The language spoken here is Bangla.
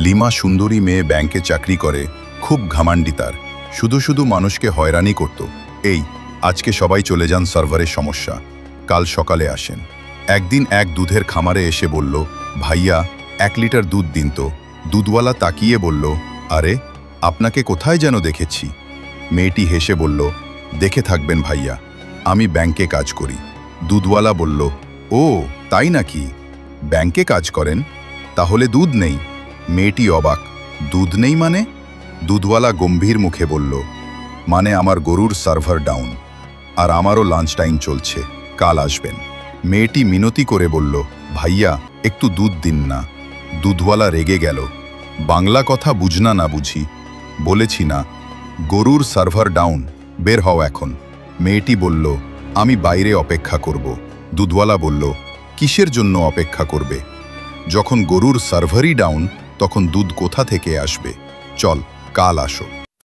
লিমা সুন্দরী মেয়ে ব্যাংকে চাকরি করে, খুব ঘামান্ডি তার, শুধু শুধু মানুষকে হয়রানি করত। এই আজকে সবাই চলে যান, সার্ভারের সমস্যা, কাল সকালে আসেন। একদিন এক দুধের খামারে এসে বলল, ভাইয়া 1 লিটার দুধ দিন তো। দুধওয়ালা তাকিয়ে বলল, আরে আপনাকে কোথায় যেন দেখেছি। মেয়েটি হেসে বলল, দেখে থাকবেন ভাইয়া, আমি ব্যাংকে কাজ করি। দুধওয়ালা বলল, ও তাই নাকি, ব্যাংকে কাজ করেন, তাহলে দুধ নেই? মেয়েটি অবাক, দুধ নেই মানে? দুধওয়ালা গম্ভীর মুখে বলল, মানে আমার গরুর সার্ভার ডাউন, আর আমারও লাঞ্চ টাইম চলছে, কাল আসবেন। মেয়েটি মিনতি করে বলল, ভাইয়া একটু দুধ দিন না। দুধওয়ালা রেগে গেল, বাংলা কথা বুঝনা না বুঝি, বলেছি না গরুর সার্ভার ডাউন, বের হও এখন। মেয়েটি বলল, আমি বাইরে অপেক্ষা করব। দুধওয়ালা বলল, কিসের জন্য অপেক্ষা করবে? যখন গরুর সার্ভারই ডাউন, তখন দুধ কোথা থেকে আসবে? চল কাল আসো।